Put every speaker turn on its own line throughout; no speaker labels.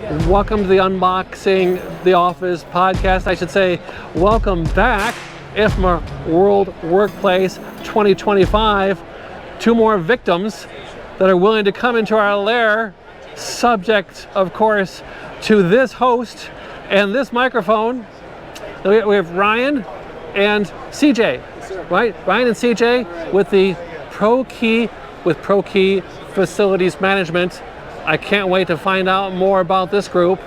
Welcome to the Unboxing the Office podcast. I should say, welcome back, IFMA World Workplace 2025. 2 more victims that are willing to come into our lair, subject, of course, to this host and this microphone. We have Ryan and CJ, right? Ryan and CJ with the ProKey, with ProKey Facilities Management. I can't wait to find out more about this group,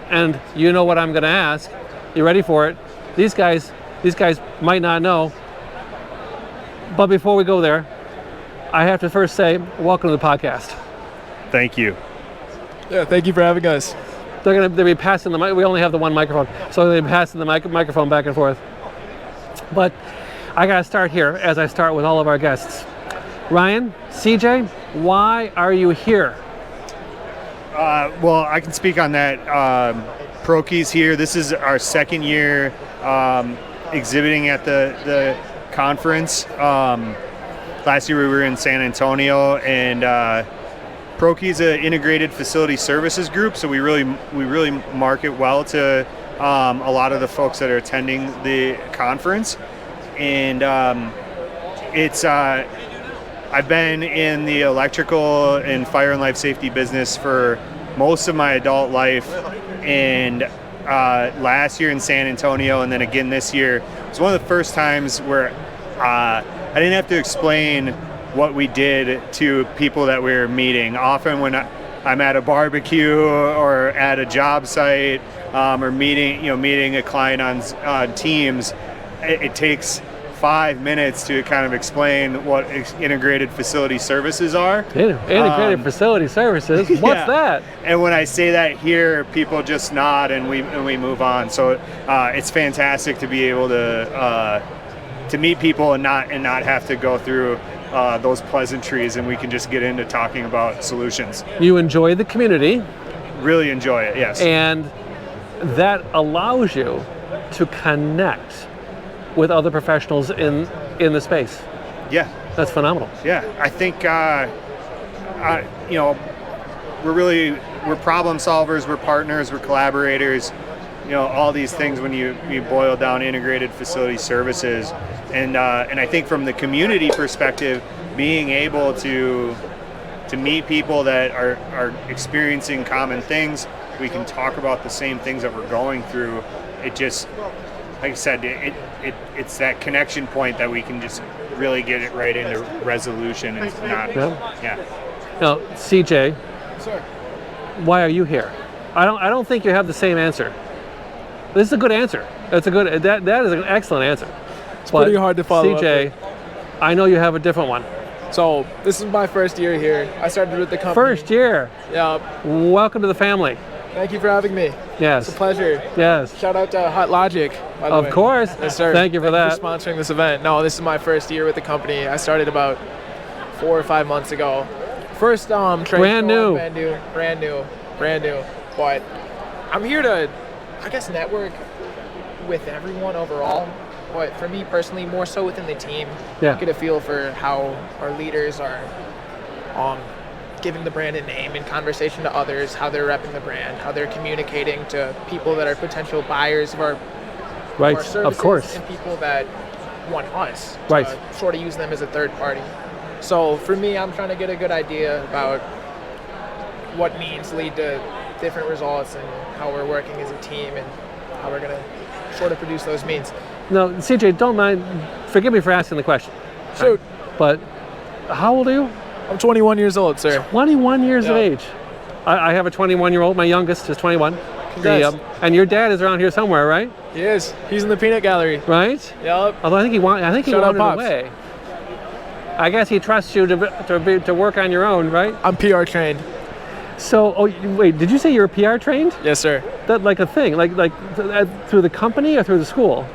and you know what I'm going to ask. You ready for it? These guys might not know, but before we go there, I have to first say, welcome to the podcast.
Thank you.
Yeah, thank you for having us.
They'll be passing the mic. We only have the one microphone, so they'll be passing the microphone back and forth. But I got to start here, as I start with all of our guests. Ryan, CJ, why are you here?
Well, I can speak on that. ProKey's here. This is our second year exhibiting at the conference. Last year we were in San Antonio, and ProKey's an integrated facility services group, so we really market well to a lot of the folks that are attending the conference. And I've been in the electrical and fire and life safety business for most of my adult life, and last year in San Antonio and then again this year, it was one of the first times where I didn't have to explain what we did to people that we were meeting. Often when I'm at a barbecue or at a job site or meeting a client on Teams, it takes 5 minutes to kind of explain what integrated facility services are.
Integrated facility services? What's that?
And when I say that here, people just nod and we move on. So it's fantastic to be able to meet people and not have to go through those pleasantries, and we can just get into talking about solutions.
You enjoy the community.
Really enjoy it, yes.
And that allows you to connect with other professionals in the space.
Yeah.
That's phenomenal.
Yeah, I think we're problem solvers, we're partners, we're collaborators, all these things when you boil down integrated facility services. And I think from the community perspective, being able to meet people that are experiencing common things, we can talk about the same things that we're going through. It just, like I said, it's that connection point that we can just really get it right into resolution and not. Yeah.
Now, CJ,
Sir.
why are you here? I don't think you have the same answer. This is a good answer. That is an excellent answer.
It's pretty hard to follow
CJ,
up with.
I know you have a different one.
So this is my first year here. I started with the company.
First year.
Yeah.
Welcome to the family.
Thank you for having me.
Yes.
It's a pleasure.
Yes.
Shout out to Hot Logic, by the way.
Of course.
Yes, sir.
Thank you for that.
Thank you for sponsoring this event. No, this is my first year with the company. I started about 4 or 5 months ago. First trade
Brand new.
Brand new. But I'm here to, I guess, network with everyone overall. But for me personally, more so within the team.
Yeah.
Get a feel for how our leaders are giving the brand a name in conversation to others, how they're repping the brand, how they're communicating to people that are potential buyers of our services,
of course.
and people that want us
Right.
to sort of use them as a third party. So for me, I'm trying to get a good idea about what means lead to different results and how we're working as a team and how we're going to sort of produce those means.
No, CJ, don't mind. Forgive me for asking the question.
Shoot.
But how old are you?
I'm 21 years old, sir.
21 years of
Yeah.
age. I have a 21-year-old. My youngest is 21.
Congrats.
And your dad is around here somewhere, right?
He is. He's in the peanut gallery.
Right?
Yep.
Although I think he
Shout out
wandered
Pops.
away. I guess he trusts you to work on your own, right?
I'm PR trained.
So, wait, did you say you're PR trained?
Yes, sir.
That like a thing, like through the company or through the school?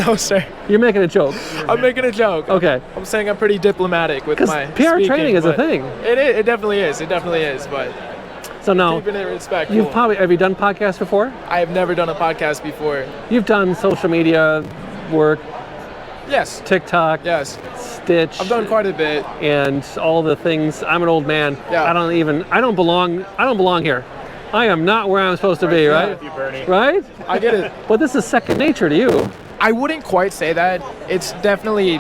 No, sir.
You're making a joke.
I'm making a joke.
Okay.
I'm saying I'm pretty diplomatic with my
PR
speaking,
training is a
but
thing.
It definitely is. It definitely is. But
So now,
keeping it respectful.
have you done podcasts before?
I have never done a podcast before.
You've done social media work,
Yes.
TikTok,
Yes.
Stitch.
I've done quite a bit.
And all the things. I'm an old man.
Yeah.
I don't belong here. I am not where I'm supposed to be, right?
with you, Bernie.
Right?
I get it.
But this is second nature to you.
I wouldn't quite say that. It's definitely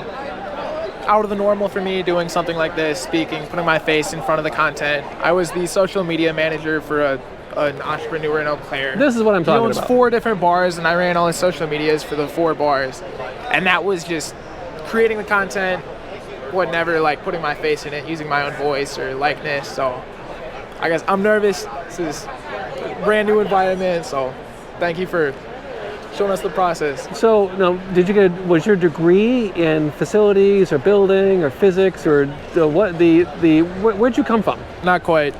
out of the normal for me doing something like this, speaking, putting my face in front of the content. I was the social media manager for an entrepreneur in Eau Claire.
This is what I'm talking
He owns
about.
4 different bars, and I ran all his social medias for the 4 bars. And that was just creating the content, never like putting my face in it, using my own voice or likeness. So I guess I'm nervous. This is a brand new environment, so thank you for showing us the process.
So, no, was your degree in facilities or building or physics or where'd you come from?
Not quite.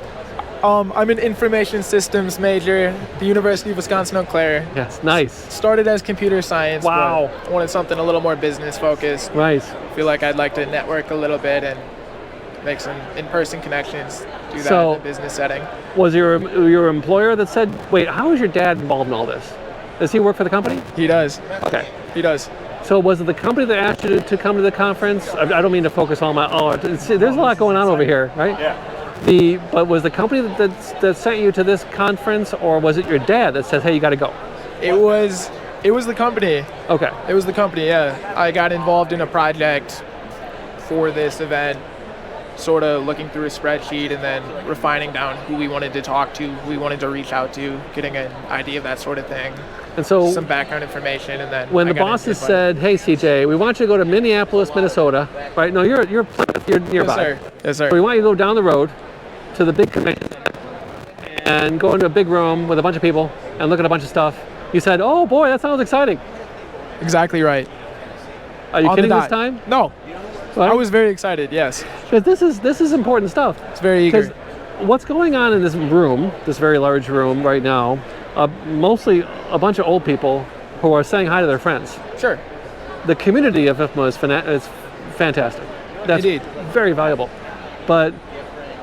I'm an information systems major at the University of Wisconsin-Eau Claire.
Yes, nice.
Started as computer science.
Wow.
But wanted something a little more business focused.
Right.
Feel like I'd like to network a little bit and make some in-person connections. Do that
So-
in a business setting.
Was your employer that said, wait, how is your dad involved in all this? Does he work for the company?
He does.
Okay.
He does.
So was it the company that asked you to come to the conference? I don't mean to focus on there's a lot going on over here, right?
Yeah.
But was the company that sent you to this conference, or was it your dad that said, hey, you got to go?
It was the company.
Okay.
It was the company, yeah. I got involved in a project for this event, sort of looking through a spreadsheet and then refining down who we wanted to talk to, who we wanted to reach out to, getting an idea of that sort of thing.
And so
Some background information, and then
when
I
the
got
bosses
invited.
said, hey, CJ, we want you to go to Minneapolis, Minnesota, right? No, you're nearby.
Yes, sir. Yes, sir.
So we want you to go down the road to the big convention and go into a big room with a bunch of people and look at a bunch of stuff. You said, oh boy, that sounds exciting.
Exactly right.
Are you
On the
kidding this
dot.
time?
No.
Right?
I was very excited, yes.
Because this is important stuff.
It's very eager.
Because what's going on in this room, this very large room right now, mostly a bunch of old people who are saying hi to their friends.
Sure.
The community of IFMA is fantastic. That's
Indeed.
very valuable. But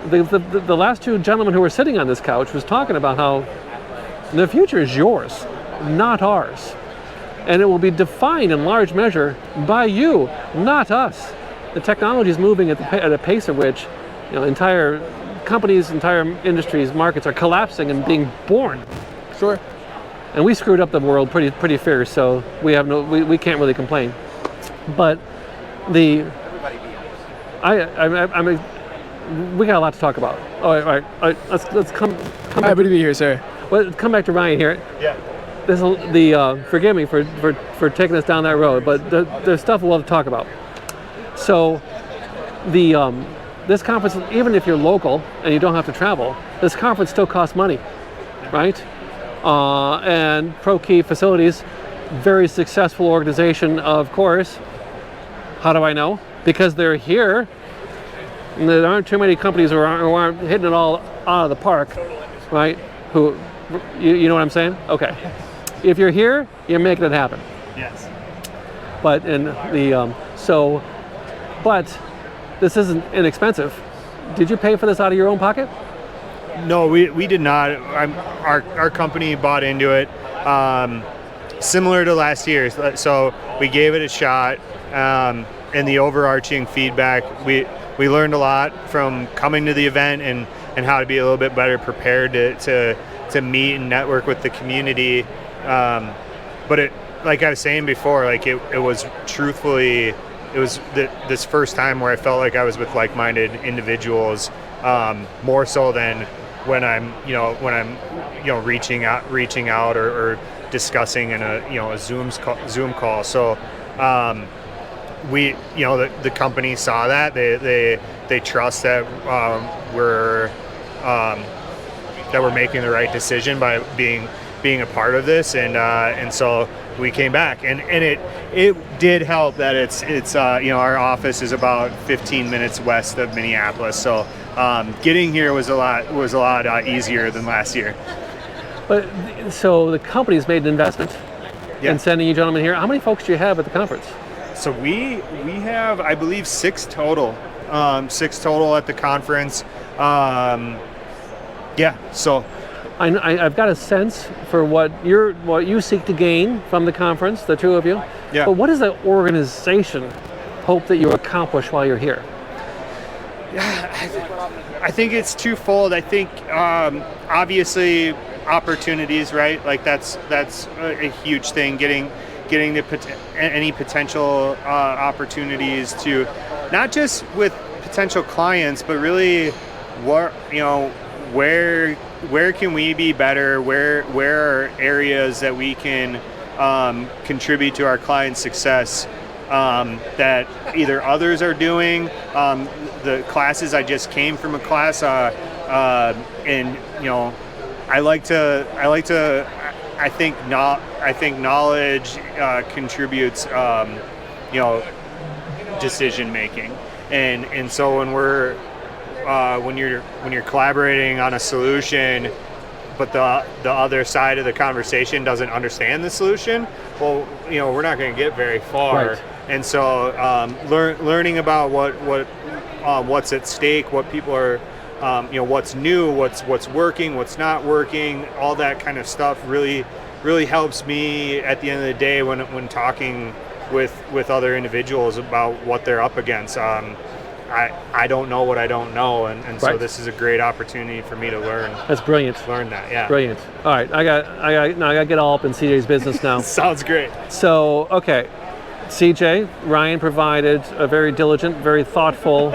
the last 2 gentlemen who were sitting on this couch was talking about how the future is yours, not ours. And it will be defined in large measure by you, not us. The technology is moving at a pace at which entire companies, entire industries, markets are collapsing and being born.
Sure.
And we screwed up the world pretty fierce, so we can't really complain. But we got a lot to talk about. All right. Let's come
Happy
back.
to be here, sir.
Well, come back to Ryan here.
Yeah.
Forgive me for taking us down that road, but there's stuff we'll have to talk about. So this conference, even if you're local and you don't have to travel, this conference still costs money, right? And ProKey Facilities, very successful organization, of course. How do I know? Because they're here. And there aren't too many companies who aren't hitting it all out of the park, right? You know what I'm saying? Okay. If you're here, you're making it happen.
Yes.
But but this isn't inexpensive. Did you pay for this out of your own pocket?
No, we did not. Our company bought into it, similar to last year. So we gave it a shot, and the overarching feedback, we learned a lot from coming to the event and how to be a little bit better prepared to meet and network with the community. But it, like I was saying before, like it was truthfully, it was this first time where I felt like I was with like-minded individuals, more so than when I'm reaching out or discussing in a Zoom call. So the company saw that they trust that we're making the right decision by being a part of this, and so we came back, and it did help that it's our office is about 15 minutes west of Minneapolis, so getting here was a lot easier than last year.
But so the company's made an investment
Yeah.
in sending you gentlemen here. How many folks do you have at the conference?
So we have, I believe, 6 total. 6 total at the conference. So
I've got a sense for what you seek to gain from the conference, the 2 of you.
Yeah.
But what does the organization hope that you accomplish while you're here?
I think it's twofold. I think obviously opportunities, right? Like that's a huge thing. Getting any potential opportunities to not just with potential clients, but really what where can we be better? Where are areas that we can contribute to our clients' success that either others are doing. The classes, I just came from a class, and I think knowledge contributes, decision making, and so when you're collaborating on a solution, but the other side of the conversation doesn't understand the solution, well, we're not going to get very far.
Right.
And so learning about what's at stake, what people are, what's new, what's working, what's not working, all that kind of stuff really helps me at the end of the day when talking with other individuals about what they're up against. I don't know what I don't know, and so this is a great opportunity for me to learn.
That's brilliant.
Learn that, yeah.
Brilliant. All right, I got to get all up in CJ's business now.
Sounds great.
So, okay, CJ, Ryan provided a very diligent, very thoughtful,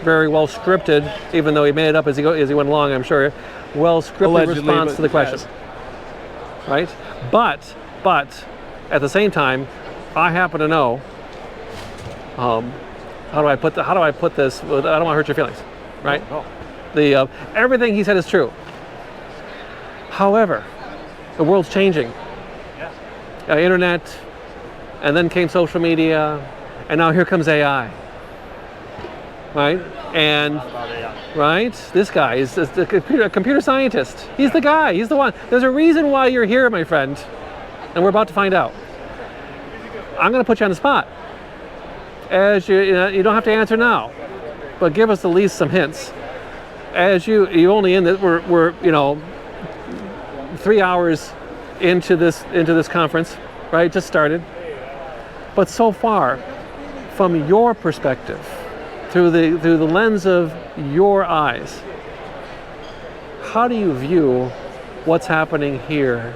very well scripted, even though he made it up as he went along, I'm sure, well scripted
Allegedly,
response to the question.
yes.
Right? But at the same time, I happen to know. How do I put this? I don't want to hurt your feelings, right?
Oh.
The everything he said is true. However, the world's changing.
Yeah.
Internet, and then came social media, and now here comes AI. Right? And right, this guy is a computer scientist. He's the guy. He's the one. There's a reason why you're here, my friend, and we're about to find out. I'm going to put you on the spot. As you don't have to answer now, but give us at least some hints. As you only in that we're 3 hours into this conference, right? Just started. But so far, from your perspective, through the lens of your eyes, how do you view what's happening here?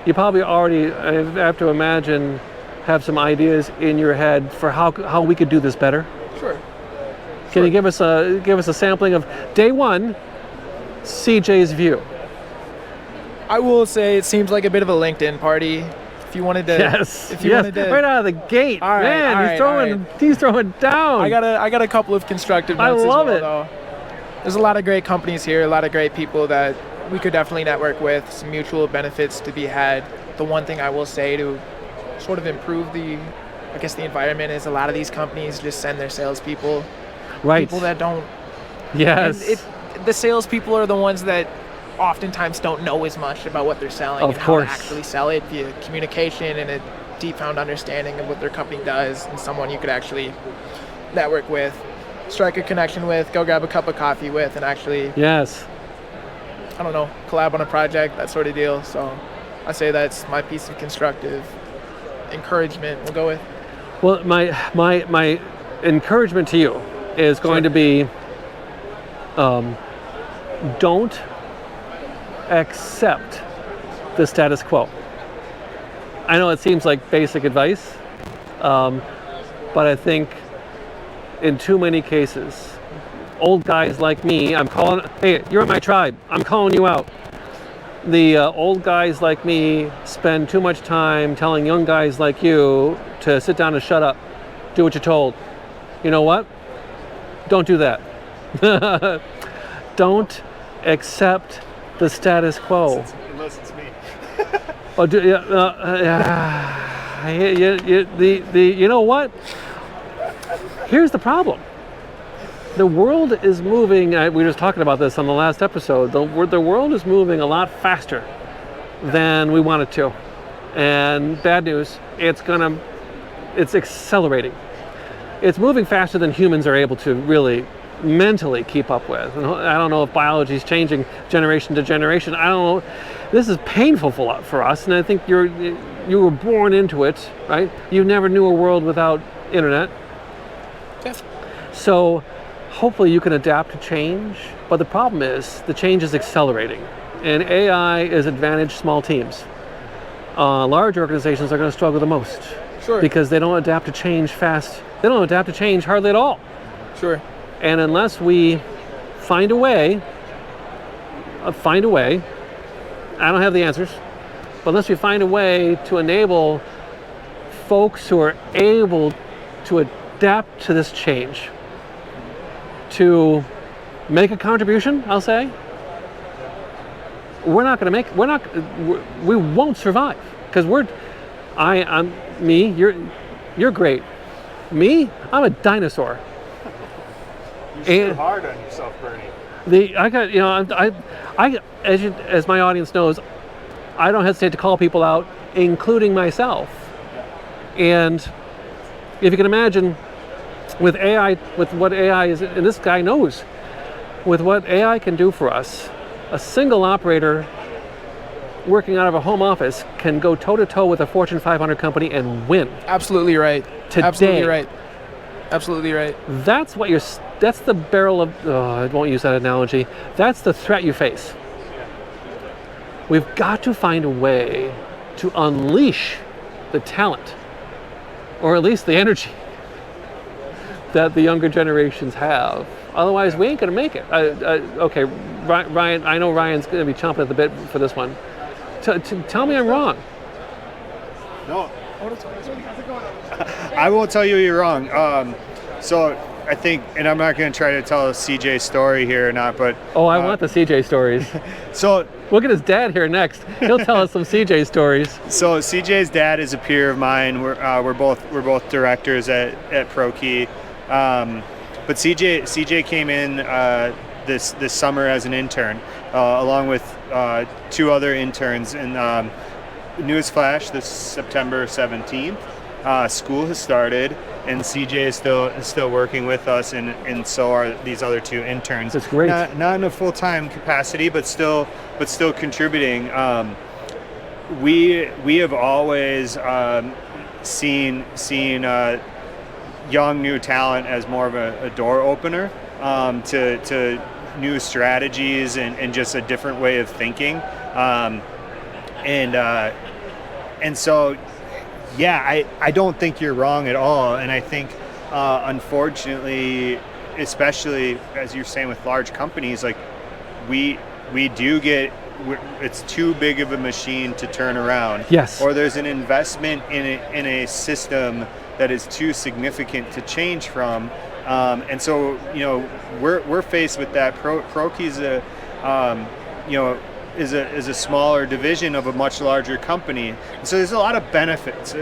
You probably already, I have to imagine, have some ideas in your head for how we could do this better.
Sure.
Can you give us a sampling of day one, CJ's view?
I will say it seems like a bit of a LinkedIn party. If you wanted to, wanted to,
right out of the gate,
all right,
man, he's throwing down.
I got a couple of constructive notes.
I love
as well,
it.
Though. There's a lot of great companies here, a lot of great people that we could definitely network with. Some mutual benefits to be had. The one thing I will say to sort of improve the environment is a lot of these companies just send their salespeople, people that don't.
Yes.
The salespeople are the ones that oftentimes don't know as much about what they're selling and how to actually sell it via communication and a deep-found understanding of what their company does, and someone you could actually network with, strike a connection with, go grab a cup of coffee with, and actually, collab on a project, that sort of deal. So I say that's my piece of constructive encouragement we'll go with.
Well, my encouragement to you is going to be don't accept the status quo. I know it seems like basic advice, but I think in too many cases, old guys like me, hey, you're in my tribe, I'm calling you out. The old guys like me spend too much time telling young guys like you to sit down and shut up, do what you're told. You know what? Don't do that. Don't accept the status quo.
Unless it's me.
You know what? Here's the problem. The world is moving, we were just talking about this on the last episode, the world is moving a lot faster than we want it to. And bad news, it's accelerating. It's moving faster than humans are able to really mentally keep up with. And I don't know if biology is changing generation to generation. I don't know. This is painful for us, and I think you were born into it, right? You never knew a world without internet.
Yes.
So hopefully you can adapt to change, but the problem is the change is accelerating, and AI is advantage small teams. Large organizations are going to struggle the most.
Sure.
Because they don't adapt to change fast. They don't adapt to change hardly at all.
Sure.
And unless we find a way, I don't have the answers, but unless we find a way to enable folks who are able to adapt to this change, to make a contribution, I'll say, we won't survive. Because you're great. Me, I'm a dinosaur.
You're too hard on yourself, Bernie.
As my audience knows, I don't hesitate to call people out, including myself. And if you can imagine, with AI, with what AI is, and this guy knows, with what AI can do for us, a single operator working out of a home office can go toe-to-toe with a Fortune 500 company and win.
Absolutely right.
Today.
Absolutely right. Absolutely right.
That's the barrel of, I won't use that analogy. That's the threat you face. We've got to find a way to unleash the talent, or at least the energy, that the younger generations have. Otherwise, we ain't gonna make it. Okay, Ryan, I know Ryan's gonna be chomping at the bit for this one. Tell me I'm wrong.
No. I won't tell you you're wrong. So I think, and I'm not going to try to tell a CJ story here or not, but...
Oh, I want the CJ stories.
So
we'll get his dad here next. He'll tell us some CJ stories. So
CJ's dad is a peer of mine. We're both directors at ProKey. But CJ came in this summer as an intern, along with 2 other interns. And newsflash, this September 17th, school has started, and CJ is still working with us, and so are these other 2 interns.
That's great.
Not in a full-time capacity, but still contributing. We have always seen young new talent as more of a door opener to new strategies and just a different way of thinking. And so, yeah, I don't think you're wrong at all. And I think, unfortunately, especially as you're saying with large companies, like we do get, it's too big of a machine to turn around.
Yes.
Or there's an investment in a system that is too significant to change from. And so, we're faced with that. ProKey's is a smaller division of a much larger company. And so there's a lot of benefits,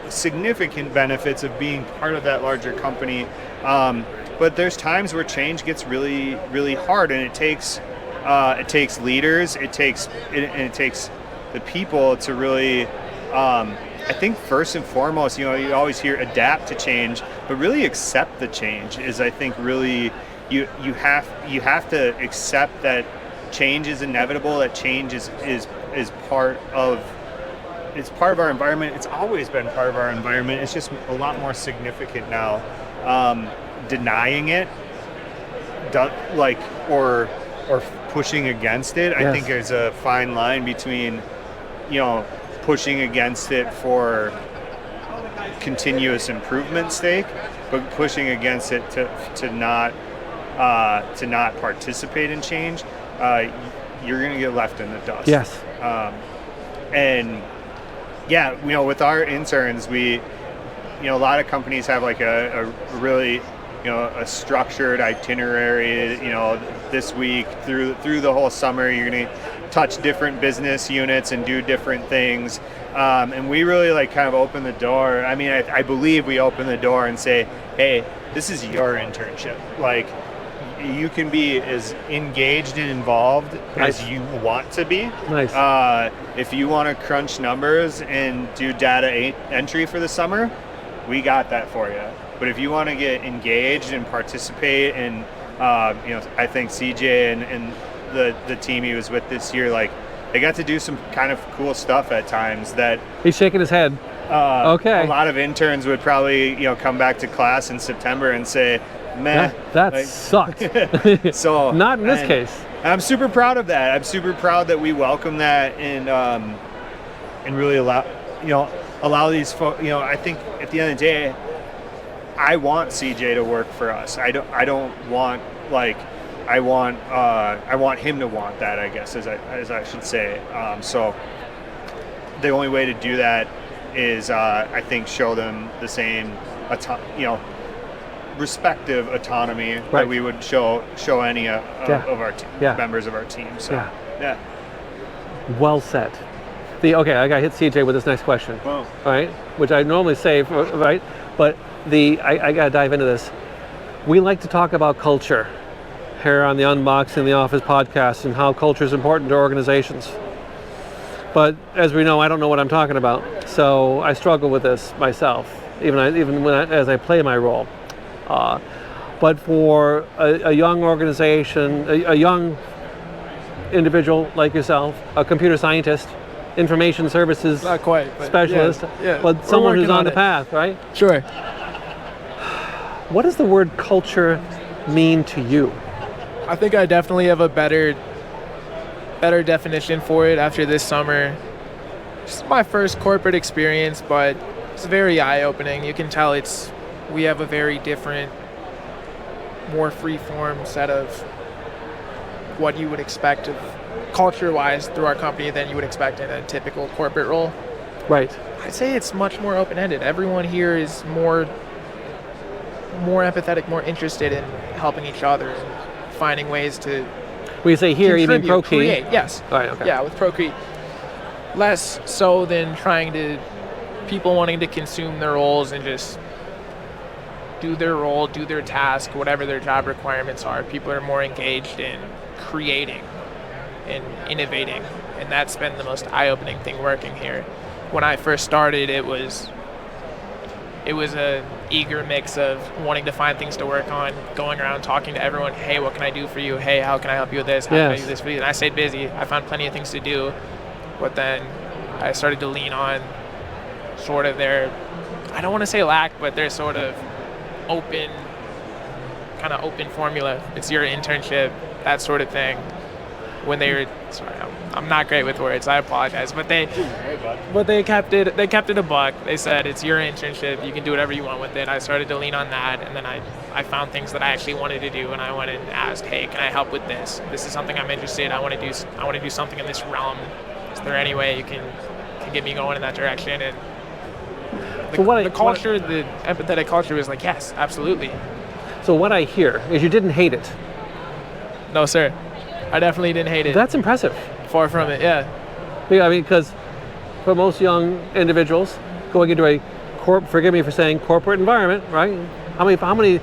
significant benefits of being part of that larger company. But there's times where change gets really, really hard, and it takes leaders, it takes the people to really, I think first and foremost, you always hear adapt to change, but really accept the change is, I think, really you have to accept that change is inevitable, that change is part of our environment. It's always been part of our environment. It's just a lot more significant now. Denying it, or pushing against it, yes. I think there's a fine line between, pushing against it for continuous improvement sake, but pushing against it to not participate in change. You're going to get left in the dust.
Yes.
And yeah, with our interns, a lot of companies have like a really, a structured itinerary. This week through the whole summer, you're going to touch different business units and do different things. And we really kind of open the door. I mean, I believe we open the door and say, hey, this is your internship. You can be as engaged and involved
nice.
as you want to be.
Nice.
If you want to crunch numbers and do data entry for the summer, we got that for you. But if you want to get engaged and participate, and I think CJ and the team he was with this year, they got to do some kind of cool stuff at times that
he's shaking his head. Okay.
A lot of interns would probably come back to class in September and say, meh.
That
Like,
sucked.
so
Not in this
and
case.
I'm super proud of that. I'm super proud that we welcome that and really allow these folks. I think at the end of the day, I want CJ to work for us. I don't want I want him to want that, I guess, as I should say. So the only way to do that is, I think, show them the same, respective autonomy that we would show any of our members of our team. So, yeah.
Well said. Okay, I got to hit CJ with this next question.
Well,
Right, which I normally save, right? But I got to dive into this. We like to talk about culture here on the Unboxing the Office podcast and how culture is important to organizations. But as we know, I don't know what I'm talking about, so I struggle with this myself, as I play my role. But for a young organization, a young individual like yourself, a computer scientist, information services
Not quite, but
specialist,
yeah,
but someone who's on the
it.
path, right?
Sure.
What does the word culture mean to you?
I think I definitely have a better definition for it after this summer. It's my first corporate experience, but it's very eye-opening. You can tell we have a very different, more free-form set of what you would expect of culture-wise through our company than you would expect in a typical corporate role.
Right.
I'd say it's much more open-ended. Everyone here is more empathetic, more interested in helping each other and finding ways to
When you say here, you mean
contribute,
ProKey?
create, yes.
All right, okay.
Yeah, with ProKey. Less so than people wanting to consume their roles and just do their role, do their task, whatever their job requirements are. People are more engaged in creating and innovating, and that's been the most eye-opening thing working here. When I first started, it was a eager mix of wanting to find things to work on, going around talking to everyone, hey, what can I do for you? Hey, how can I help you with this? How can I do this for you? And I stayed busy. I found plenty of things to do, but then I started to lean on sort of their, I don't want to say lack, but their sort of open formula. It's your internship, that sort of thing. When they were, sorry, I'm not great with words, I apologize, but they kept it a buck. They said, it's your internship, you can do whatever you want with it. I started to lean on that, and then I found things that I actually wanted to do, and I went and asked, hey, can I help with this? This is something I'm interested in. I want to do something in this realm. Is there any way you can get me going in that direction? And the empathetic culture was like, yes, absolutely.
So what I hear is you didn't hate it.
No, sir. I definitely didn't hate it.
That's impressive.
Far from it, yeah.
I mean, because for most young individuals going into a forgive me for saying corporate environment, right? How many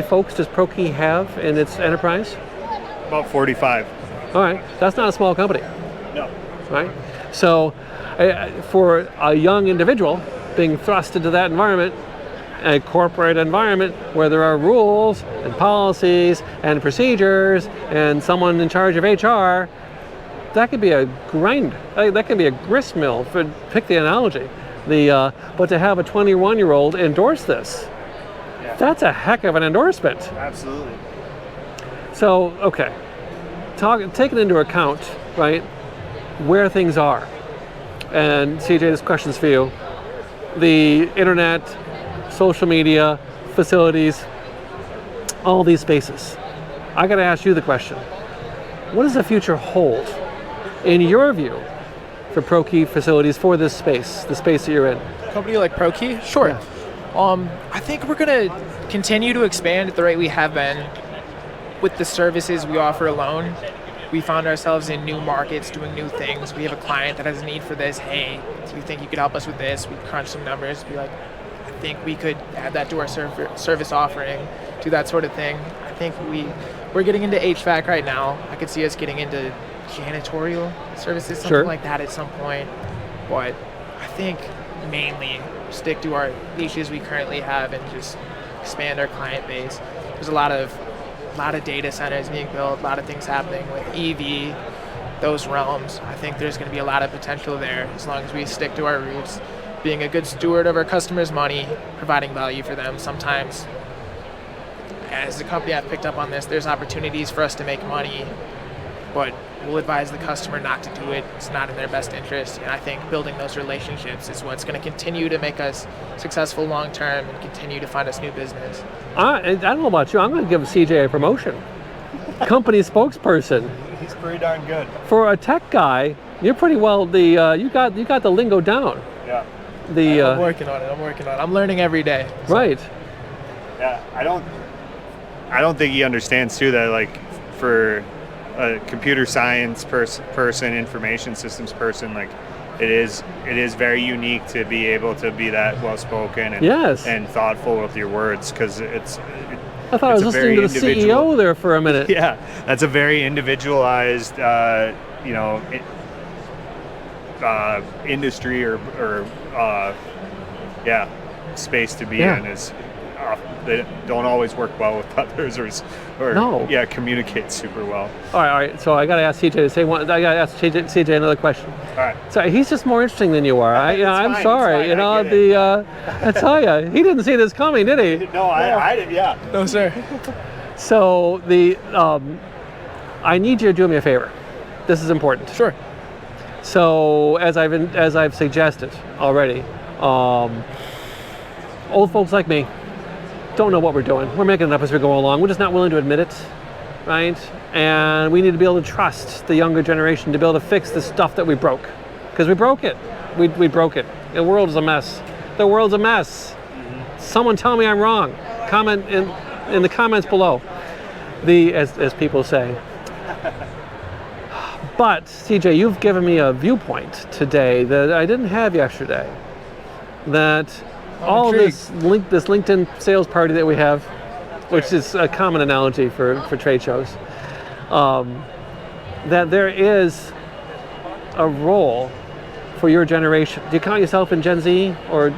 folks does ProKey have in its enterprise?
about 45.
All right, that's not a small company.
No.
Right? So for a young individual being thrust into that environment, a corporate environment where there are rules and policies and procedures and someone in charge of HR, that could be a grind. That could be a grist mill, pick the analogy. But to have a 21-year-old endorse this, that's a heck of an endorsement.
Absolutely.
So, okay, taking into account, right, where things are. And CJ, this question's for you. The internet, social media, facilities, all these spaces. I gotta ask you the question. What does the future hold, in your view, for ProKey facilities for this space, the space that you're in?
A company like ProKey? Sure. Yeah. I think we're gonna continue to expand at the rate we have been. With the services we offer alone, we found ourselves in new markets doing new things. We have a client that has a need for this. Hey, do you think you could help us with this? We crunch some numbers, be like, I think we could add that to our service offering, do that sort of thing. I think we're getting into HVAC right now. I could see us getting into janitorial services, something like that at some point. But I think mainly stick to our niches we currently have and just expand our client base. There's a lot of data centers being built, a lot of things happening with EV, those realms. I think there's going to be a lot of potential there as long as we stick to our roots, being a good steward of our customers' money, providing value for them. Sometimes as a company, I've picked up on this. There's opportunities for us to make money, but we'll advise the customer not to do it. It's not in their best interest. And I think building those relationships is what's going to continue to make us successful long term and continue to find us new business.
I don't know about you. I'm going to give CJ a promotion. Company spokesperson.
He's pretty darn good.
For a tech guy, you're pretty well you got the lingo down.
Yeah.
I'm working on it. I'm learning every day.
So. Right.
Yeah. I don't think he understands too that like for a computer science person, information systems person, like it is very unique to be able to be that well spoken and and thoughtful with your words, because
I thought I was listening to the CEO there for a minute.
Yeah, that's a very individualized, industry or space to be in. Is they don't always work well with others or communicate super well. All right.
So I got to ask CJ to say one. I got to ask CJ another question.
All right.
So he's just more interesting than you are. I'm sorry. I tell you, he didn't see this coming, did he?
No, I did. Yeah.
No, sir.
So I need you to do me a favor. This is important.
Sure.
So as I've suggested already, old folks like me don't know what we're doing. We're making it up as we go along. We're just not willing to admit it, right? And we need to be able to trust the younger generation to be able to fix the stuff that we broke, because we broke it. We broke it. The world is a mess. The world's a mess. Mm-hmm. Someone tell me I'm wrong. Comment in the comments below. As people say. But CJ, you've given me a viewpoint today that I didn't have yesterday. That all this LinkedIn sales party that we have, which is a common analogy for trade shows, that there is a role for your generation. Do you count yourself in Gen Z or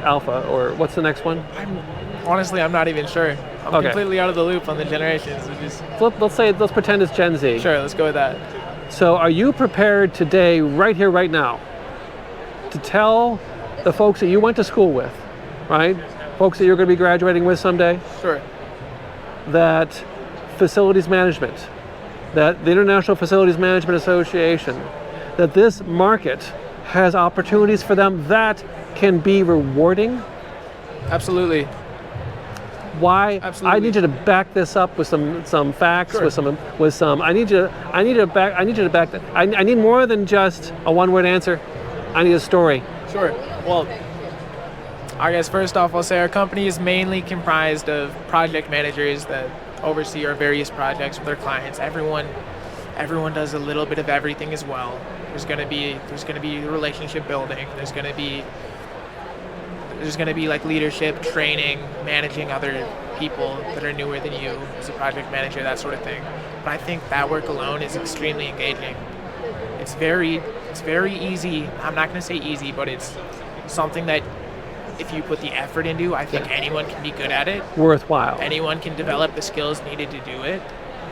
Alpha, or what's the next one?
I'm not even sure. I'm completely out of the loop on the generations.
Let's pretend it's Gen Z.
Sure, let's go with that.
So are you prepared today, right here, right now, to tell the folks that you went to school with, right? Folks that you're going to be graduating with someday?
Sure.
That facilities management, that the International Facilities Management Association, that this market has opportunities for them that can be rewarding?
Absolutely.
Why?
Absolutely.
I need you to back this up with some facts,
sure.
with some. I need you to back that. I need more than just a one-word answer. I need a story.
Sure. Well, I guess first off, I'll say our company is mainly comprised of project managers that oversee our various projects with our clients. Everyone does a little bit of everything as well. There's going to be relationship building. There's going to be like leadership, training, managing other people that are newer than you as a project manager, that sort of thing. But I think that work alone is extremely engaging. It's very easy. I'm not going to say easy, but it's something that if you put the effort into, I think anyone can be good at it.
Worthwhile.
Anyone can develop the skills needed to do it.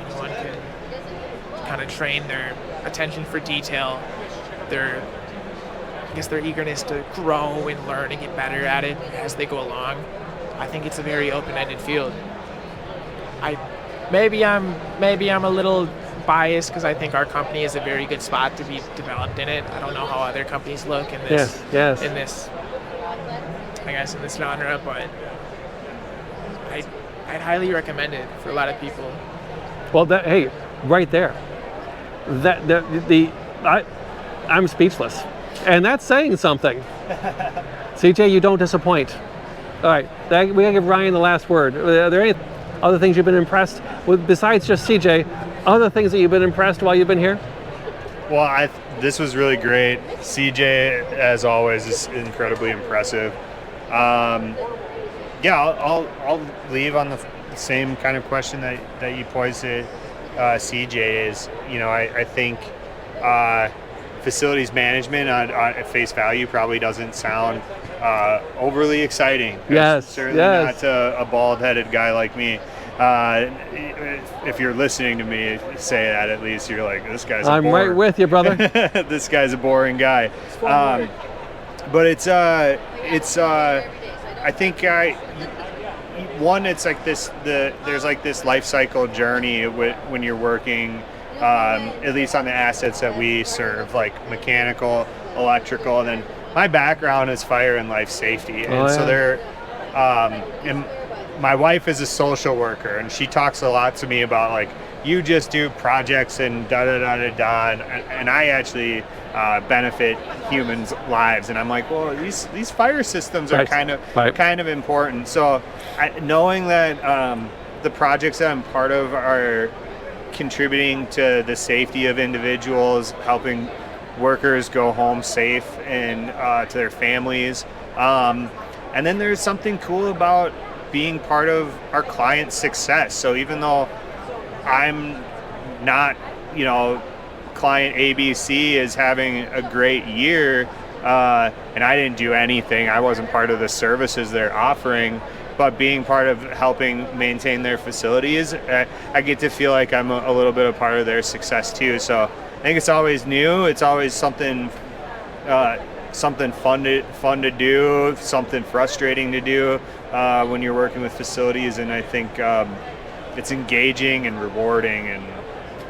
Anyone can kind of train their attention for detail, their eagerness to grow and learn and get better at it as they go along. I think it's a very open-ended field. Maybe I'm a little biased because I think our company is a very good spot to be developed in it. I don't know how other companies look in this.
Yes.
In this, I guess, in this genre, but I'd highly recommend it for a lot of people.
Well, right there. I'm speechless. And that's saying something. CJ, you don't disappoint. All right, we gotta give Ryan the last word. Are there any other things you've been impressed with besides just CJ? Other things that you've been impressed while you've been here?
Well, this was really great. CJ, as always, is incredibly impressive. I'll leave on the same kind of question that you posed to CJ. Is I think. Facilities management at face value probably doesn't sound overly exciting.
Yes,
certainly not to a bald-headed guy like me. If you're listening to me say that, at least you're like, this guy's.
I'm right with you, brother.
This guy's a boring guy. But it's I think one, it's like there's like this life cycle journey when you're working, at least on the assets that we serve, like mechanical, electrical, and then my background is fire and life safety, and so there, and my wife is a social worker, and she talks a lot to me about like, you just do projects and da da da da da, and I actually benefit humans' lives, and I'm like, well, these fire systems are kind of important. So knowing that the projects that I'm part of are contributing to the safety of individuals, helping workers go home safe and to their families, and then there's something cool about being part of our client's success. So even though I'm not, client ABC is having a great year, and I didn't do anything, I wasn't part of the services they're offering, but being part of helping maintain their facilities, I get to feel like I'm a little bit a part of their success too. So I think it's always new, it's always something fun to do, something frustrating to do when you're working with facilities, and I think it's engaging and rewarding, and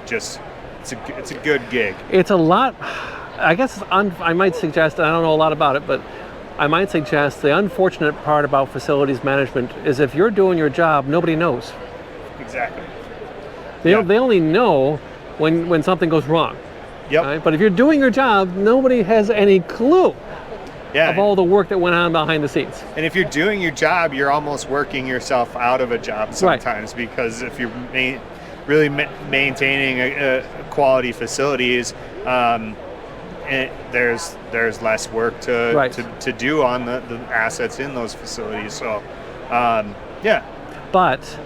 just it's a good gig.
It's a lot. I guess I might suggest, I don't know a lot about it, but I might suggest the unfortunate part about facilities management is if you're doing your job, nobody knows.
Exactly.
They only know when something goes wrong.
Yep.
Right? But if you're doing your job, nobody has any clue of all the work that went on behind the scenes.
And if you're doing your job, you're almost working yourself out of a job sometimes, because if you're really maintaining a quality facilities, there's less work to do on the assets in those facilities. So,
But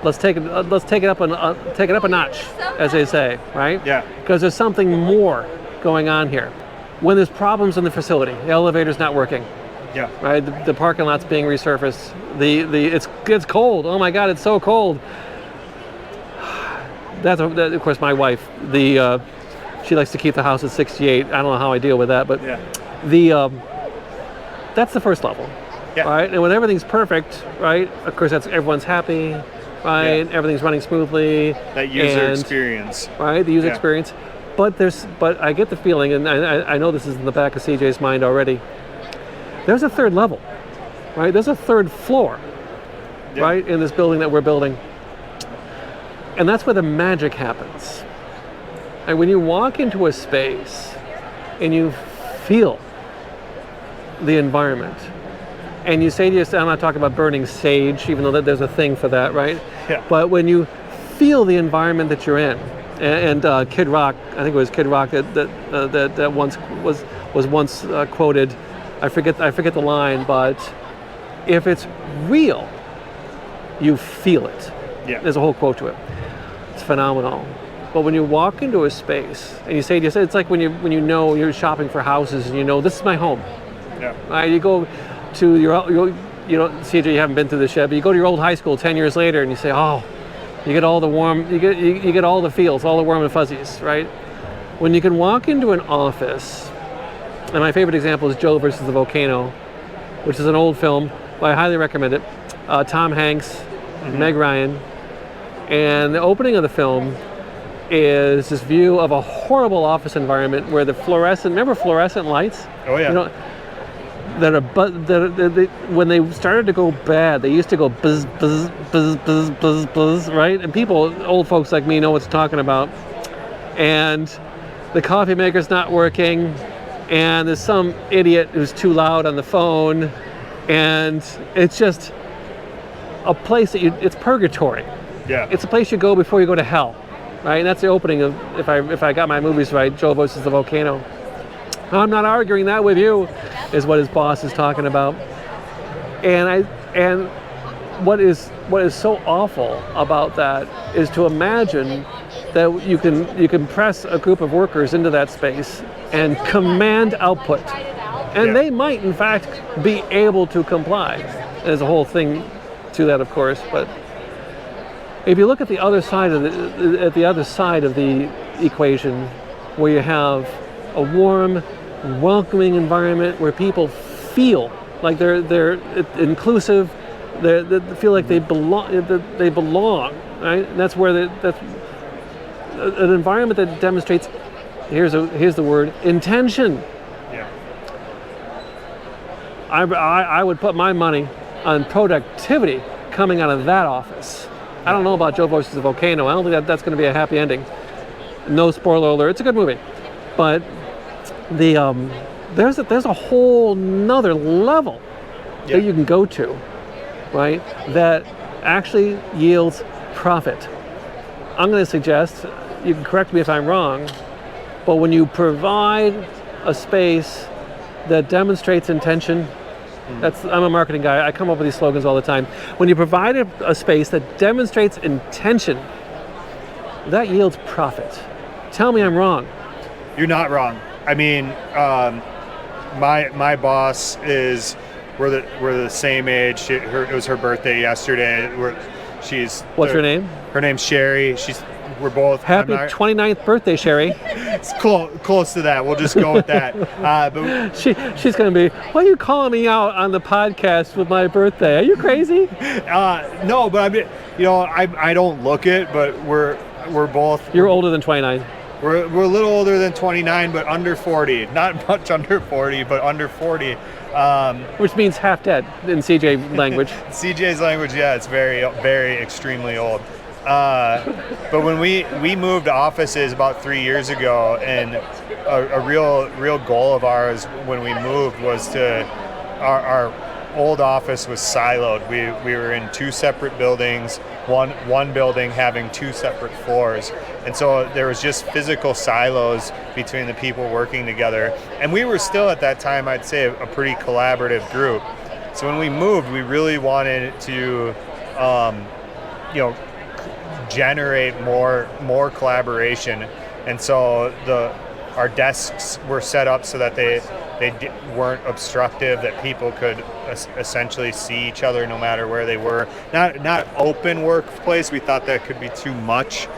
let's take it up a notch, as they say, right?
Yeah.
Because there's something more going on here. When there's problems in the facility, the elevator's not working.
Yeah.
Right. The parking lot's being resurfaced. It's cold. Oh my God, it's so cold. Of course, my wife. She likes to keep the house at 68. I don't know how I deal with that, but that's the first level.
Yeah.
Right. And when everything's perfect, right? Of course, everyone's happy. Right.
Yeah.
Everything's running smoothly.
That user experience.
Right. The user experience. But I get the feeling, and I know this is in the back of CJ's mind already. There's a third level, right? There's a third floor, right, in this building that we're building. And that's where the magic happens. And when you walk into a space and you feel the environment, and you say to yourself, I'm not talking about burning sage, even though there's a thing for that, right?
Yeah.
But when you feel the environment that you're in, and Kid Rock, I think it was Kid Rock that once was once quoted. I forget the line, but if it's real, you feel it.
Yeah.
There's a whole quote to it. It's phenomenal. But when you walk into a space and you say to yourself, it's like when you know you're shopping for houses and you know this is my home.
Yeah.
Right? You go to CJ, you haven't been through this yet, but you go to your old high school 10 years later and you say, oh. You get all the warm, you get all the feels, all the warm and fuzzies, right? When you can walk into an office, and my favorite example is Joe versus the Volcano, which is an old film, but I highly recommend it. Tom Hanks, Meg Ryan, and the opening of the film is this view of a horrible office environment where the fluorescent lights?
Oh yeah.
When they started to go bad, they used to go buzz, buzz, buzz, buzz, buzz, buzz, right? And old folks like me know what it's talking about. And the coffee maker's not working, and there's some idiot who's too loud on the phone, and it's just a place it's purgatory.
Yeah.
It's a place you go before you go to hell, right? And that's the opening of, if I got my movies right, Joe versus the Volcano. I'm not arguing that with you, is what his boss is talking about. And what is so awful about that is to imagine that you can press a group of workers into that space and command output. And they might in fact be able to comply. There's a whole thing to that, of course, but if you look at the other side of the equation, where you have a warm, welcoming environment where people feel Like they're inclusive. They feel like they belong. They belong, right? And that's where that's an environment that demonstrates. Here's the word, intention.
Yeah.
I would put my money on productivity coming out of that office. I don't know about Joe versus the Volcano. I don't think that's going to be a happy ending. No spoiler alert. It's a good movie, but there's a whole nother level that you can go to, right? That actually yields profit. I'm going to suggest, you can correct me if I'm wrong, but when you provide a space that demonstrates intention, I'm a marketing guy, I come up with these slogans all the time. When you provide a space that demonstrates intention, that yields profit. Tell me I'm wrong.
You're not wrong. I mean, my boss is, we're the same age. It was her birthday yesterday. What's her name? Her name's Sherry. We're both
happy 29th birthday, Sherry.
It's close to that. We'll just go with that. But
she's going to be, why are you calling me out on the podcast with my birthday? Are you crazy?
No, but I mean, I don't look it, but we're both.
You're older than 29.
We're a little older than 29, but under 40. Not much under 40, but under 40.
Which means half dead in CJ language.
CJ's language, yeah, it's very, very extremely old. But when we moved offices about 3 years ago, and a real goal of ours when we moved was our old office was siloed. We were in two separate buildings, one building having two separate floors. And so there was just physical silos between the people working together. And we were still at that time, I'd say, a pretty collaborative group. So when we moved, we really wanted to, generate more collaboration. And so our desks were set up so that they weren't obstructive, that people could essentially see each other no matter where they were. Not open workplace. We thought that could be too much,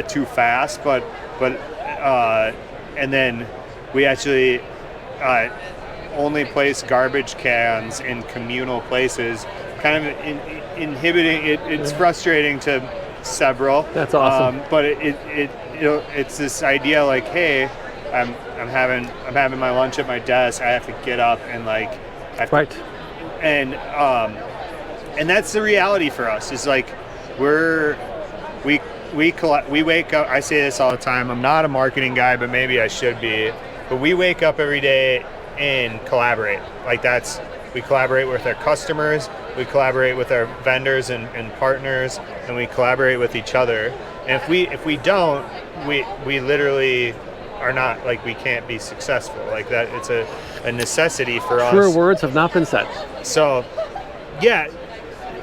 too fast. But and then we actually only place garbage cans in communal places, kind of inhibiting it. It's frustrating to several.
That's awesome.
But it's this idea like, hey, I'm having my lunch at my desk. I have to get up and and that's the reality for us. Is like we wake up. I say this all the time. I'm not a marketing guy, but maybe I should be. But we wake up every day and collaborate. We collaborate with our customers. We collaborate with our vendors and partners, and we collaborate with each other. And if we don't, we literally are not, we can't be successful. Like that, it's a necessity for us.
Truer words have not been said.
So, yeah,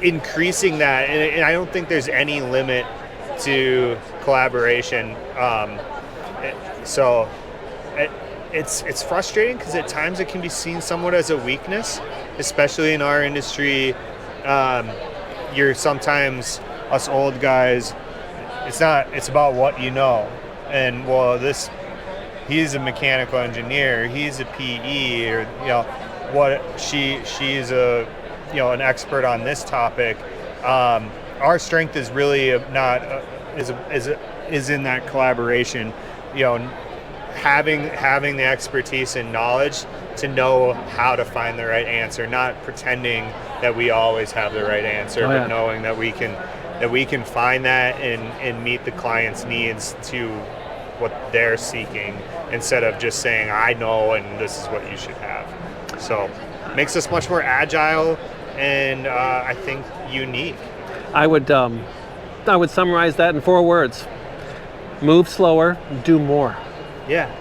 increasing that, and I don't think there's any limit to collaboration. It's frustrating because at times it can be seen somewhat as a weakness, especially in our industry. You're sometimes, us old guys, it's about what you know. And he's a mechanical engineer, he's a PE, or she's an expert on this topic. Our strength is really is in that collaboration, having the expertise and knowledge to know how to find the right answer, not pretending that we always have the right answer, but knowing that we can find that and meet the client's needs to what they're seeking, instead of just saying, I know and this is what you should have. So it makes us much more agile and I think unique. I would
summarize that in 4 words: move slower, do more.
Yeah,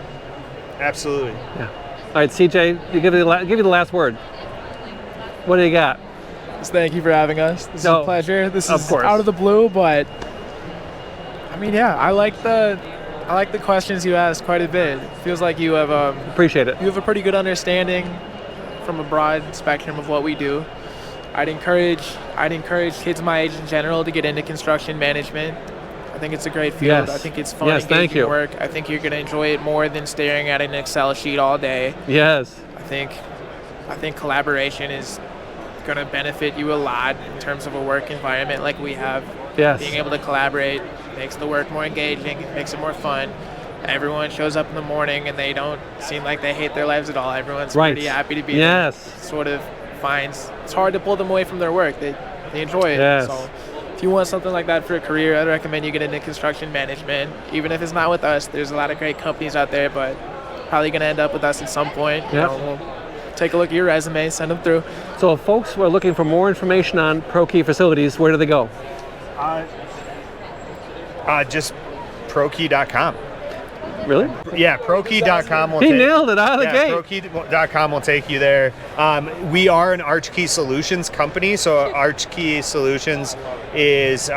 absolutely.
Yeah. All right, CJ, give you the last word. What do you got?
Thank you for having us. This is a pleasure. This is out of the blue, but I mean, yeah, I like the questions you asked quite a bit. It feels like you have
appreciate it.
You have a pretty good understanding from a broad spectrum of what we do. I'd encourage kids my age in general to get into construction management. I think it's a great field.
Yes.
I think it's fun, engaging work. I think you're going to enjoy it more than staring at an Excel sheet all day.
Yes.
I think I think collaboration is going to benefit you a lot in terms of a work environment like we have.
Yes.
Being able to collaborate makes the work more engaging, makes it more fun. Everyone shows up in the morning and they don't seem like they hate their lives at all. Everyone's pretty happy to be there. Sort of finds it's hard to pull them away from their work. They enjoy it.
Yes.
So if you want something like that for a career, I'd recommend you get into construction management. Even if it's not with us, there's a lot of great companies out there, but probably going to end up with us at some point.
Yep.
You know, we'll take a look at your resume, send them through.
So if folks were looking for more information on ProKey facilities, where do they go?
Just ProKey.com.
Really?
Yeah, ProKey.com will
He nailed it out of the gate.
ProKey.com will take you there. We are an ArchKey Solutions company, so ArchKey Solutions is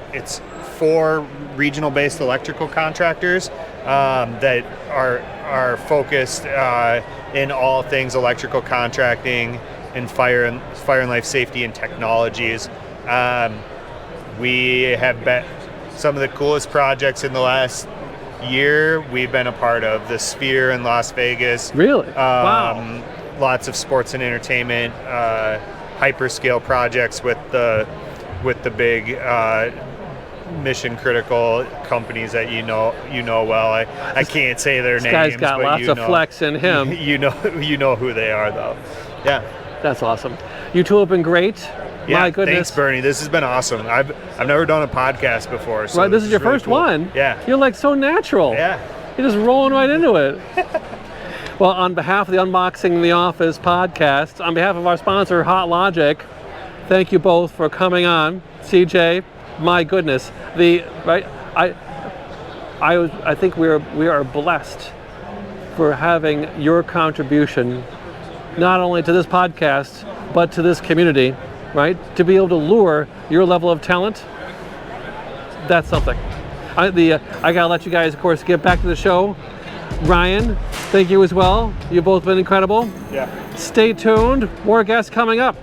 it's for regional-based electrical contractors that are focused in all things electrical contracting and fire and life safety and technologies. We have been some of the coolest projects in the last year we've been a part of. The Sphere in Las Vegas.
Really? Wow.
Lots of sports and entertainment, hyperscale projects with the big mission critical companies that you know well. I can't say their names. This
guy's got
but
lots of flex in him.
You know who they are though. Yeah.
That's awesome. You two have been great.
Yeah,
my goodness.
Thanks, Bernie. This has been awesome. I've never done a podcast before. So
right, this is your
really
first
cool.
one.
Yeah.
You're like so natural.
Yeah.
You're just rolling right into it. Well, on behalf of the Unboxing the Office podcast, on behalf of our sponsor, Hot Logic, thank you both for coming on. CJ, my goodness, I think we are blessed for having your contribution, not only to this podcast, but to this community. Right? To be able to lure your level of talent, that's something. I gotta let you guys, of course, get back to the show. Ryan, thank you as well. You've both been incredible.
Yeah.
Stay tuned. More guests coming up.